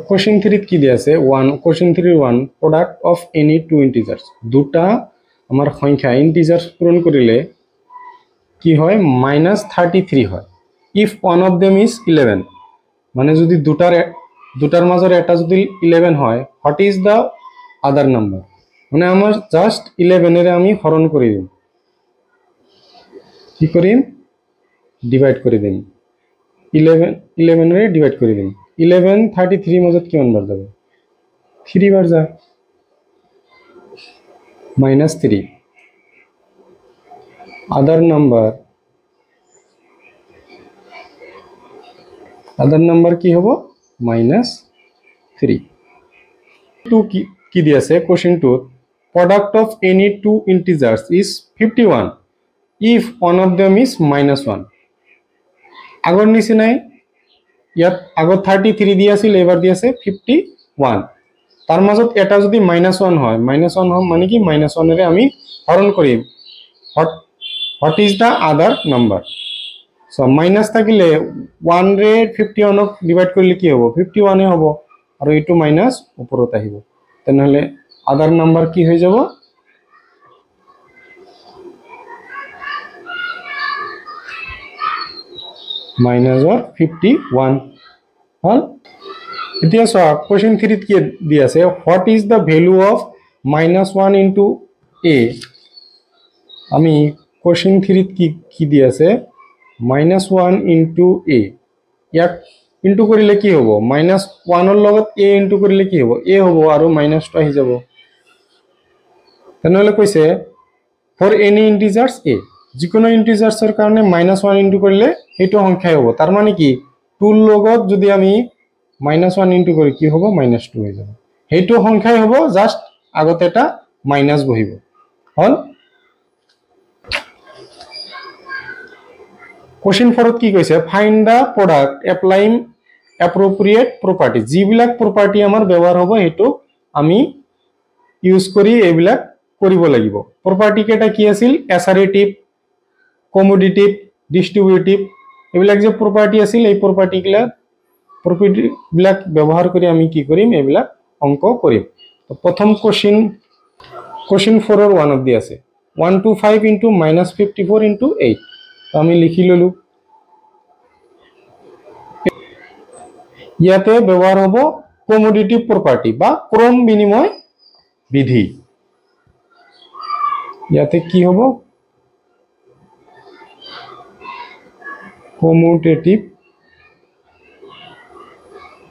question 3 কি দিয়া আছে 1 question 3 1 product of any two integers দুটা আমার সংখ্যা ইন্টিজার্স পূরণ করিলে কি হয় -33 হয় if one of them is 11 মানে যদি দুটার মাঝের একটা যদি 11 হয় what is the other number মানে আমার জাস্ট 11 এর আমি হরণ করে দিই কি করিম ডিভাইড করে দিই 11 এর ডিভাইড করে দিই 11 33 মধ্যে কিমান বার যাবে 3 বার যায় -3 আদার নাম্বার কি হবো -3 2 কি দিয়েছে question 2 product of any two integers is 51 if one of them is -1 আগর নিচে নাই ইয়াত আগত 33 দিয়া আছিল এবাৰ দিয়া আছে 51 তার মাজত এটা যদি -1 হয় -1 হয় মানে কি -1 এর আমি হরণ করিম what is the other number so minus থাকিলে 1 রে 51 ক ডিভাইড করলে কি হবো 51 এ হবো আর এইটো মাইনাস উপরত আহিব তেনহলে আদার নাম্বার কি হয়ে যাব -51 হল এতিয়া সো কোশ্চেন 3 কি দি আছে what is da value of -1 into a আমি কোশ্চেন 3 কি দি আছে -1 ইনটু a ইয়াক ইনটু করিলে কি হবো -1 এর লগত a ইনটু করিলে কি হবো a হবো আর -2 আহি যাব তেনহলে কইছে ফর এনি ইন্টিজার্স a যিকোনো ইন্টিজার্স এর কারণে -1 ইনটু করিলে এইটো সংখ্যাই হবো তার মানে কি 2 এর লগত যদি আমি -1 ইনটু করি কি হবো -2 হয়ে যাব এইটো সংখ্যাই হবো জাস্ট আগতে এটা মাইনাস বহিব হল কোশ্চেন 4 কি কইছে ফাইন্ড দা প্রোডাক্ট অ্যাপ্লাইং অ্যাপ্রোপ্রিয়েট প্রপার্টি যিবিলাক প্রপার্টি আমার ব্যবহার হবে হেতু আমি ইউজ করি এইবিলাক কৰিব লাগিব প্ৰপাৰ্টি কেটা কি আছিল অ্যাসাৰেটিভ কমোডিটিভ ডিস্ট্ৰিবিউটিভ এইবিলাক যে প্ৰপাৰ্টি আছিল এই প্ৰপাৰ্টি বিলাক ব্যবহাৰ কৰি আমি কি কৰিম এইবিলাক অঙ্ক কৰিম তো প্রথম কোশ্চেন 4 এর 1 অফ দি আছে 125 ইনটু -54 ইনটু 8 তো আমি লিখি ললু ইয়াতে ব্যবহার হবো কমোডিটিভ প্রপার্টি বা ক্রম বিনিময় বিধি ইয়াতে কি হবো কমোডিটিভ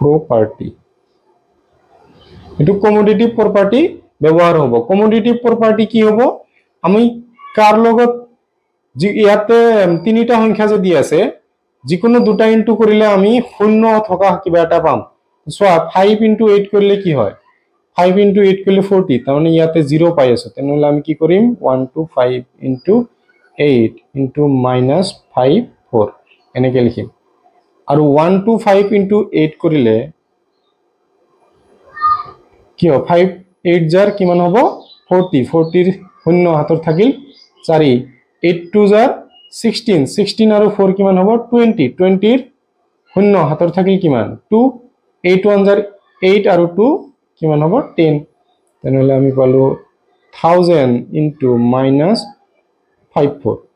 প্রপার্টি এটু কমোডিটিভ প্রপার্টি ব্যবহার হবো কমোডিটিভ প্রপার্টি কি হবো আমি কার লগত ইয়াতে তিনিটা সংখ্যা যে দি আছে যিকোনো দুটা ইনটু করিলে আমি শূন্য থকা কিবা এটা পাম সো 5 ইনটু 8 করলে কি হয় 5 ইনটু 8 করলে 40 তার মানে ইয়াতে 0 পাই আছে তেনহলে আমি কি করিম 125 ইনটু 8 ইনটু -54 এনেকে লিখিম আর 125 ইনটু 8 করিলে কি হয় 5 8 জার কিমান হবো 40 40 এর শূন্য হাতর থাকিল 4 8 2 জার 16 16 আর 4 কিমান হবো 20 20 এর শূন্য হাতর থাকিল কিমান 2 8 1 জার 8 আর 2 কিমান হবো 10 তেনহলে আমি পালো 1000 ইনটু -54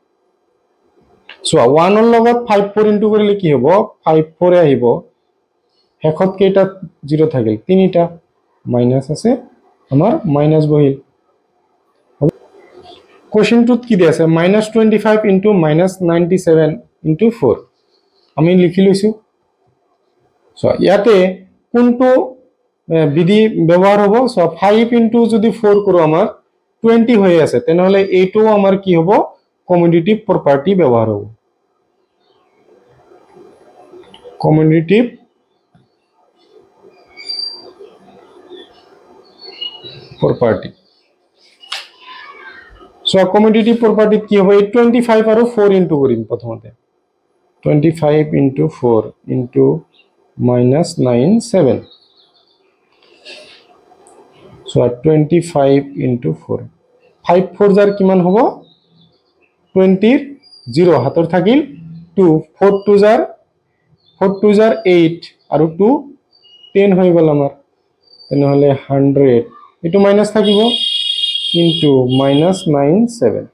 সো 1 এর লগত 54 ইনটু কৰিলে কি হবো 54 এ আহিব হেখত কেটা 0 থাকিল তিনিটা মাইনাস আছে আমার মাইনাস বহিল কোশ্চেন 2 কি দি আছে -25 ইনটু -97 ইনটু 4 আমি লিখি লইছো সো ইয়াতে কোনটো বিধি ব্যবহার হবো সো 5 ইনটু যদি 4 করো আমার 20 হয়ে আছে তেনহলে এইটো আমার কি হবো কমোডিটিভ প্রপার্টি ব্যবহার হবো commutative property so commutative property কি হবে 25 আর 4 ইনটু করিম প্রথমতে 25 ইনটু 4 ইনটু -97 সো 25 ইনটু 4 5 4 জার কিমান হবো 20 0 হাতর থাকিল 2 4 2 জার 8 আর 2 10 হৈ গ'ল আমাৰ তেনেহলে 100 এটো মাইনাস থাকিব ইনটু -97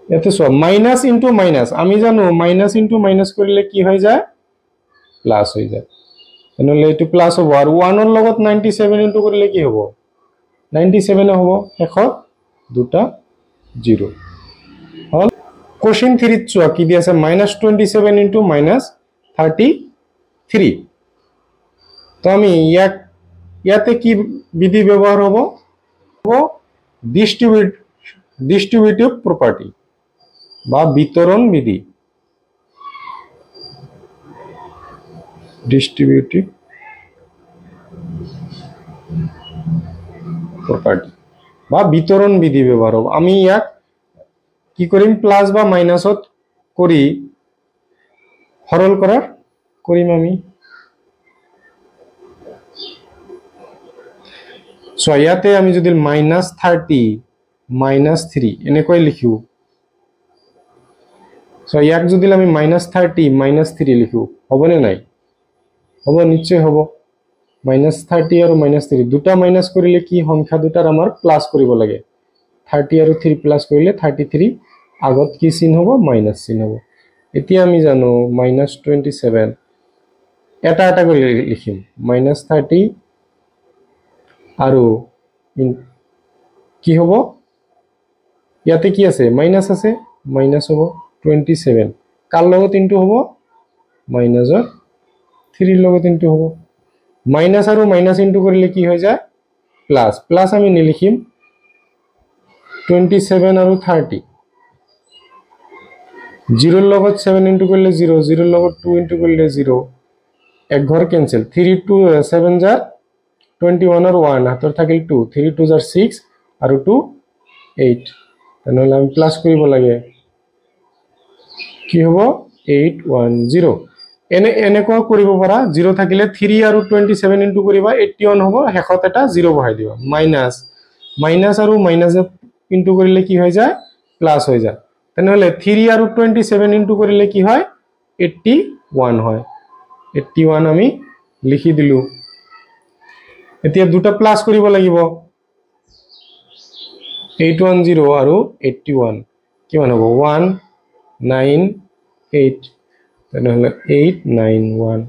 ইয়াতে সব মাইনাস ইনটু মাইনাস আমি জানো মাইনাস ইনটু মাইনাস কৰিলে কি হৈ যায় প্লাস হৈ যায় তেনেহলে এটো প্লাস হ'ব আৰু 1 ৰ লগত 97 ইনটু কৰিলে কি হ'ব 97 হ'ব শেষত দুটা 0 হল কোশ্চেন 3 চোৱা কি দি আছে -27 ইনটু -33 তো আমি ইয়াতে কি বিধি ব্যবহার হ'ব ডিস্ট্রিবিউটিভ প্রপার্টি বা বিতরণ বিধি ডিস্ট্রিবিউটিভ প্রপার্টি বা বিতরণ বিধি ব্যবহার হ'ব আমি ইয়াক কি কৰিম প্লাস বা মাইনাসত কৰি সৰল কৰাৰ কৰিম আমি সো ইয়াতে আমি যদি -30 -3 এনেকৈ লিখো সো ইয়াক যদি আমি -30 -3 লিখো হবনে নাই হ'ব নিশ্চয় হ'ব -30 আৰু -3 দুটা মাইনাস কৰিলে কি সংখ্যা দুটাৰ আমাৰ প্লাস কৰিব লাগে 30 আৰু 3 প্লাস কৰিলে 33 আগত কি চিন হ'ব মাইনাস চিন হ'ব এতিয়া আমি জানো -27 এটা এটা কৰি লিখিম -30 আৰু কি হ'ব ইয়াতে কি আছে মাইনাস আছে মাইনাস হ'ব 27 কার লগত ইনটু হ'ব মাইনাসৰ 3 লগত ইনটু হ'ব মাইনাস আৰু মাইনাস ইনটু কৰিলে কি হৈ যায় প্লাস প্লাস আমি নিলিখিম 27 আৰু 30 0 ৰ লগত 7 ইনটু কৰিলে 0 0 ৰ লগত 2 ইনটু কৰিলে 0 এক ঘৰ ক্যান্সেল 3 2 7 যা 21 और 1 হাতৰ থাকিল 2 3 2 jar 6 আৰু 2 8 তেনেহলে আমি প্লাস কৰিব লাগে কি হ'ব 810 এনেকুৱা কৰিব পাৰা 0 থাকিলে 3 আৰু 27 ইনটু কৰিবা 81 হ'ব শেষত এটা 0 বহাই দিবা মাইনাস আৰু মাইনাস ইনটু কৰিলে কি হৈ যায় প্লাস হৈ যায় তেনেহলে 3 আৰু 27 ইনটু কৰিলে কি হয় 81 হয় 81 আমি লিখি দিলু এতিয়া দুটা প্লাস কৰিব লাগিব 810 আৰু 81 কিমান হ'ব 198 তেনেহলে 891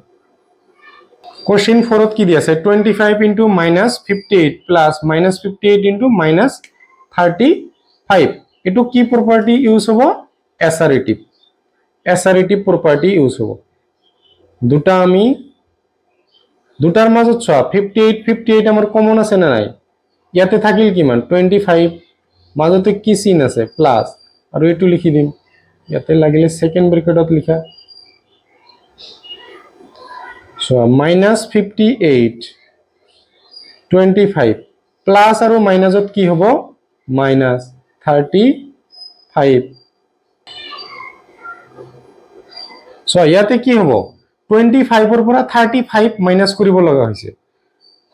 কোশ্চেন 4 ত কি দি আছে 25 ইনটু -58 প্লাস -58 ইনটু -35 এটো কি প্রপার্টি ইউজ হ'ব অ্যাসারেটিভ প্রপার্টি ইউজ হ'ব দুটা আমি দুটাৰ মাজত চোৱা 58 আমাৰ কমন আছে না নাই ইয়াতে থাকিল কিমান 25 মাজতে কি চিন আছে প্লাস আৰু এটো লিখি দিম ইয়াতে লাগিলে সেকেন্ড ব্ৰ্যাকেটত লিখা সো -58 25 প্লাস আৰু মাইনাসত কি হ'ব -35 সো ইয়াতে কি হ'ব 25 ৰ পৰা 35 মাইনাস কৰিব লগা হৈছে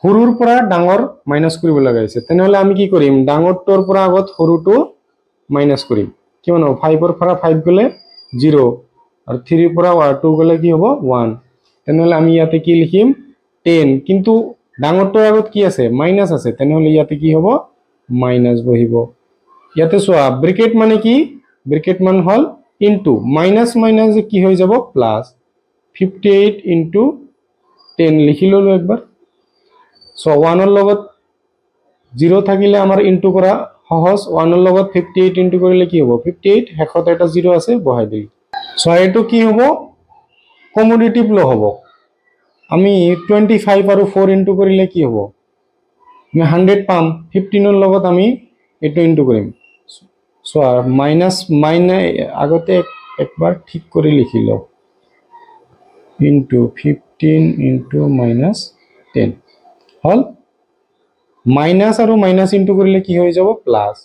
সৰুৰ পৰা ডাঙৰ মাইনাস কৰিব লগা হৈছে তেনেহলে আমি কি কৰিম ডাঙৰটোৰ পৰা আগত সৰুটো মাইনাস কৰিম কিমান হ'ব 5 ৰ পৰা 5 গলে 0 আৰু 3 ৰ পৰা 2 গলে কি হ'ব 1 তেনেহলে আমি ইয়াতে কি লিখিম 10 কিন্তু ডাঙৰটোৰ আগত কি আছে মাইনাস আছে তেনেহলে ইয়াতে কি হ'ব মাইনাস বহিব ইয়াতে চোৱা ব্র্যাকেট মানে কি ব্র্যাকেট মান হল ইনটু মাইনাস মাইনাস কি হৈ যাব প্লাস 58 into 10 লিখি ললো একবার সো 1 ৰ লগত 0 থাকিলে আমাৰ ইনটু কৰা সহজ 1 ৰ লগত 58 ইনটু কৰিলে কি হ'ব 58 শেষত এটা 0 আছে বহাই দিল সো এটো কি হ'ব কমোডিটিভ ল হ'ব আমি 25 আৰু 4 ইনটু কৰিলে কি হ'ব আমি 100 পাম 15 ৰ লগত আমি এটো ইনটু কৰিম সো মাইনাস আগতে একবাৰ ঠিক কৰি লিখি লও into 15 into -10 হল মাইনাস আৰু মাইনাস ইনটু কৰিলে কি হৈ যাব প্লাস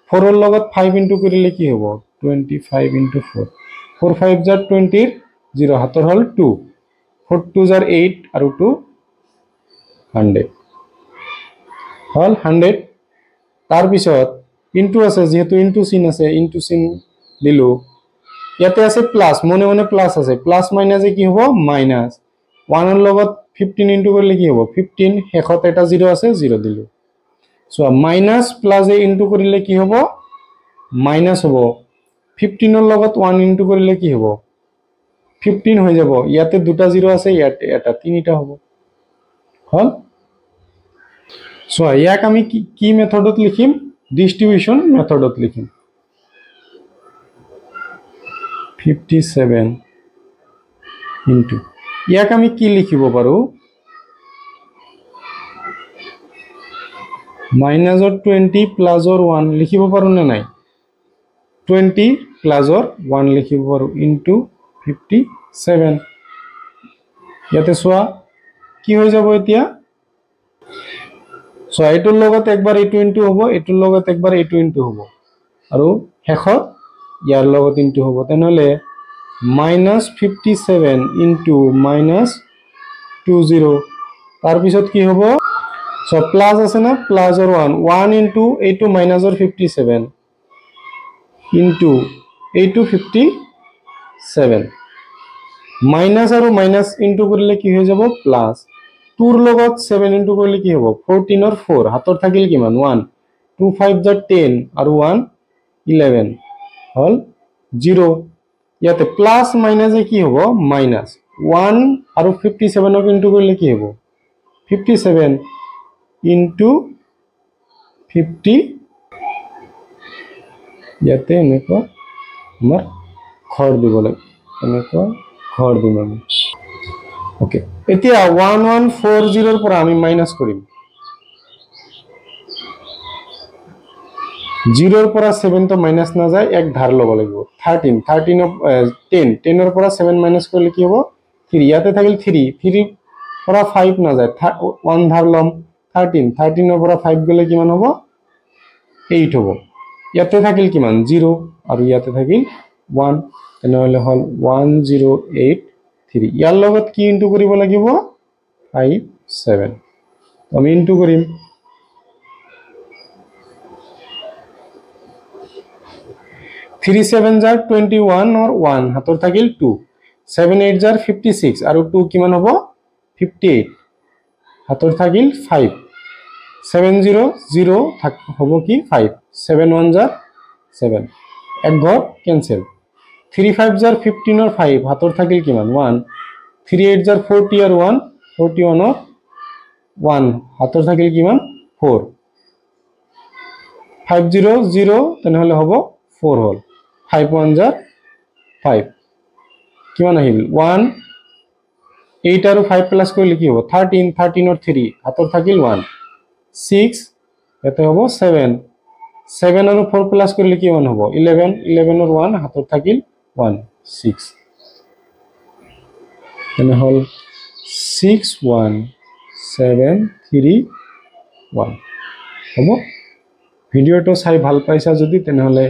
4 ৰ লগত 5 ইনটু কৰিলে কি হ'ব 25 into 4 4 5 jar 20 0 হাতৰ হল 2 4 2 jar 8 আৰু 2 100 হল 100 তাৰ পিছত ইনটু আছে যেহেতু ইনটু চিন আছে ইনটু চিন দিলু ইয়াতে আছে প্লাস মনে মনে প্লাস আছে প্লাস মাইনাসে কি হ'ব মাইনাস 1 ৰ লগত 15 ইনটু কৰিলে কি হ'ব 15 শেষত এটা 0 আছে 0 দিলো সো মাইনাস প্লাস এ ইনটু কৰিলে কি হ'ব মাইনাস হ'ব 15 ৰ লগত 1 ইনটু কৰিলে কি হ'ব 15 হৈ যাব ইয়াতে দুটা 0 আছে ইয়াতে এটা তিনিটা হ'ব হল সো ইয়াক আমি কি মেথডত লিখিম ডিস্ট্রিবিউশন মেথডত লিখিম 57 ইনটু ইয়াক আমি কি লিখিব পাৰো মাইনাসৰ 20 প্লাসৰ 1 লিখিব পাৰো না নাই 20 প্লাসৰ 1 লিখিব পাৰো ইনটু 57 ইয়াতে সোয়া কি হৈ যাব এতিয়া সো এটোৰ লগত একবাৰ এটো ইনটু হ'ব এটোৰ লগত একবাৰ এটো ইনটু হ'ব আৰু শেষত ইয়াৰ লগত ইনটু হ'ব তেনহলে -57 ইনটু -20 তাৰ পিছত কি হ'ব সো প্লাস আছে না প্লাসৰ 1 ইনটু এটো মাইনাসৰ 57 ইনটু এটো 57 মাইনাস আৰু মাইনাস ইনটু কৰিলে কি হৈ যাব প্লাস 2 ৰ লগত 7 ইনটু কৰিলে কি হ'ব 14 ৰ 4 হাতৰ থাকিল কিমান 1 2 5 জ 10 আৰু 1 11 হল 0 ইয়াতে প্লাস মাইনাসে কি হ'ব মাইনাস 1 আৰু 57 ক ইনটু কৰিলে কি হ'ব 57 ইনটু 50 ইয়াতে এনেকুৱা আমাৰ ঘৰ দিব লাগে এনেকুৱা ঘৰ দিম আমি ওকে এতিয়া 1140 ৰ পৰা আমি মাইনাস কৰিম 0 ৰ পৰা 7 তো মাইনাস না যায় এক ধাৰ লব লাগিব 13 10 ৰ পৰা 7 মাইনাস কৰিলে কি হ'ব 3 ইয়াতে থাকিল 3 পৰা 5 না যায় 1 ধাৰ লম 13 ৰ পৰা 5 গলে কিমান হ'ব 8 হ'ব ইয়াতে থাকিল কিমান 0 আৰু ইয়াতে থাকিল 1 তেনেহলে হল 1083 ইয়াৰ লগত কি ইনটু কৰিব লাগিব 57 আমি ইনটু কৰিম 3 7 jar 21 or 1 হাতৰ থাকিল 2 7 8 jar 56 আৰু 2 কিমান হ'ব 58 হাতৰ থাকিল 5 7 0 0 হ'ব কি 5 7 1 jar 7 এক ঘৰ ক্যান্সেল 3 5 jar 15 or 5 হাতৰ থাকিল কিমান 1 3 8 jar 40 or 1 41 or 1 হাতৰ থাকিল কিমান 4 5 0 0 তেনেহলে হ'ব 4 হল 5 1 jar 5 কিমান আহিল 1 8 আৰু 5 প্লাস কৰিলে কি হ'ব 13 13 or 3 হাতৰ থাকিল 1 6 এতে হ'ব 7 7 আৰু 4 প্লাস কৰিলে কিমান হ'ব 11 11 or 1 হাতৰ থাকিল 1 6 তেনে হল 6 1 7 3 1 হ'ব ভিডিওটো চাই ভাল পাইছা যদি তেনেহলে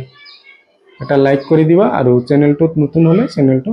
এটা লাইক কৰি দিবা আৰু চেনেলটোত নতুন হলে চেনেলটো